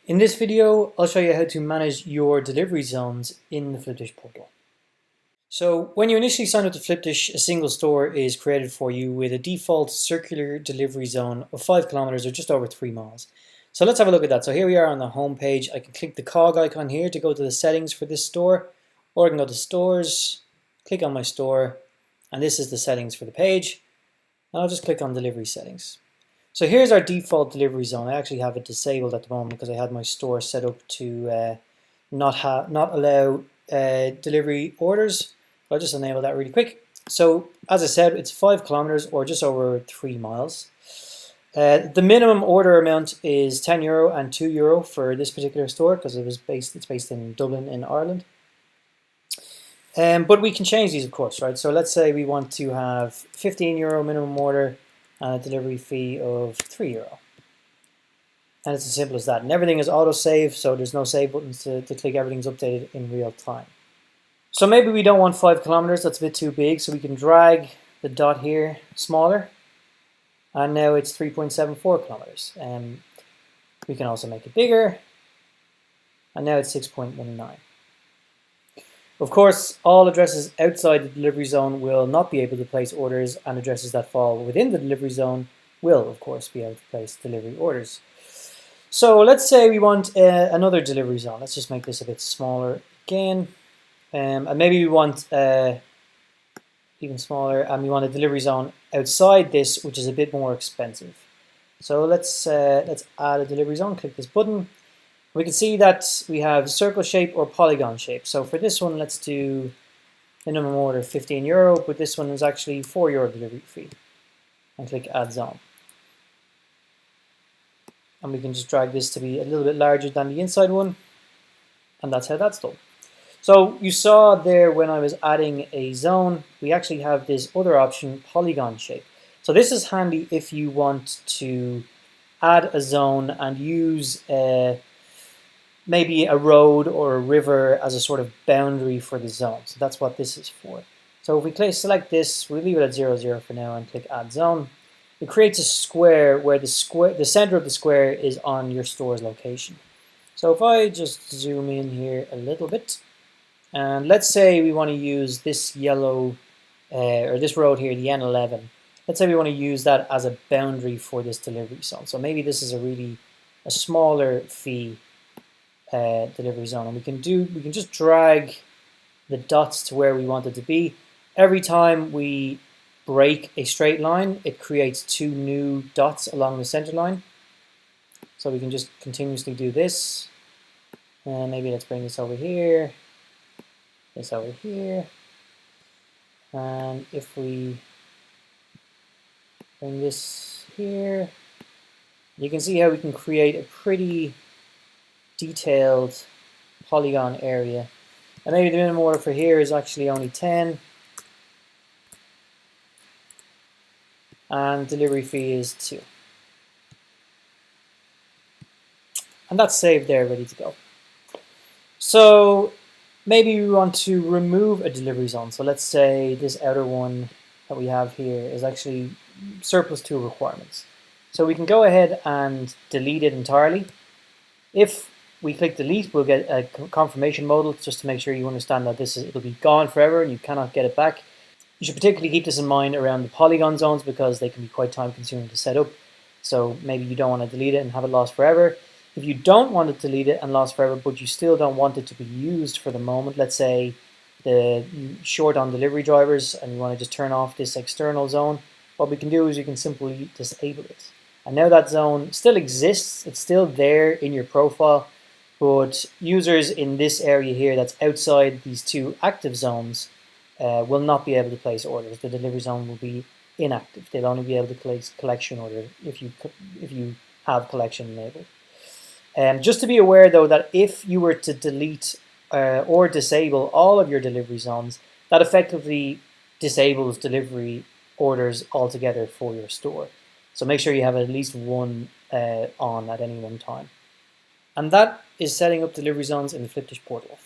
In this video, I'll show you how to manage your delivery zones in the Flipdish portal. So when you initially sign up to Flipdish, a single store is created for you with a default circular delivery zone of 5 kilometers or just over 3 miles. So let's have a look at that. So here we are on the home page. I can click the cog icon here to go to the settings for this store, or I can go to stores, click on my store, and this is the settings for the page. And I'll just click on delivery settings. So here's our default delivery zone. I actually have it disabled at the moment because I had my store set up to not allow delivery orders. I'll just enable that really quick. So as I said, it's 5 kilometers or just over 3 miles. The minimum order amount is €10 and €2 for this particular store because it's based in Dublin in Ireland. But we can change these, of course, right? So let's say we want to have €15 minimum order and a delivery fee of €3. And it's as simple as that. And everything is auto-save, so there's no save buttons to click. Everything's updated in real time. So maybe we don't want 5 kilometers, that's a bit too big, so we can drag the dot here smaller. And now it's 3.74 kilometers. We can also make it bigger. And now it's 6.19. Of course, all addresses outside the delivery zone will not be able to place orders, and addresses that fall within the delivery zone will, of course, be able to place delivery orders. So let's say we want another delivery zone. Let's just make this a bit smaller again. And maybe we want even smaller, and we want a delivery zone outside this, which is a bit more expensive. So let's add a delivery zone. Click this button. We can see that we have circle shape or polygon shape. So for this one, let's do minimum order €15, but this one is actually €4 delivery fee. And click Add Zone. And we can just drag this to be a little bit larger than the inside one. And that's how that's done. So you saw there when I was adding a zone, we actually have this other option, polygon shape. So this is handy if you want to add a zone and use maybe a road or a river as a sort of boundary for the zone. So that's what this is for. So if we select this, we'll leave it at 0, for now and click Add Zone. It creates a square where the center of the square is on your store's location. So if I just zoom in here a little bit, and let's say we want to use this yellow, or this road here, the N11. Let's say we want to use that as a boundary for this delivery zone. So maybe this is a smaller fee delivery zone, and we can just drag the dots to where we want it to be. Every time we break a straight line, it creates 2 new dots along the center line. So we can just continuously do this. And maybe let's bring this over here, this over here. And if we bring this here, you can see how we can create a pretty detailed polygon area. And maybe the minimum order for here is actually only 10. And delivery fee is 2. And that's saved there, ready to go. So maybe we want to remove a delivery zone. So let's say this outer one that we have here is actually surplus to requirements. So we can go ahead and delete it entirely. If we click delete, we'll get a confirmation modal just to make sure you understand that it'll be gone forever and you cannot get it back. You should particularly keep this in mind around the polygon zones because they can be quite time consuming to set up. So maybe you don't want to delete it and have it lost forever. If you don't want to delete it and lost forever, but you still don't want it to be used for the moment, let's say you're short on delivery drivers and you want to just turn off this external zone, what we can do is you can simply disable it. And now that zone still exists, it's still there in your profile, but users in this area here that's outside these 2 active zones will not be able to place orders. The delivery zone will be inactive. They'll only be able to place collection order if you have collection enabled. Just to be aware though that if you were to delete or disable all of your delivery zones, that effectively disables delivery orders altogether for your store. So make sure you have at least one on at any one time. And that is setting up delivery zones in the Flipdish portal.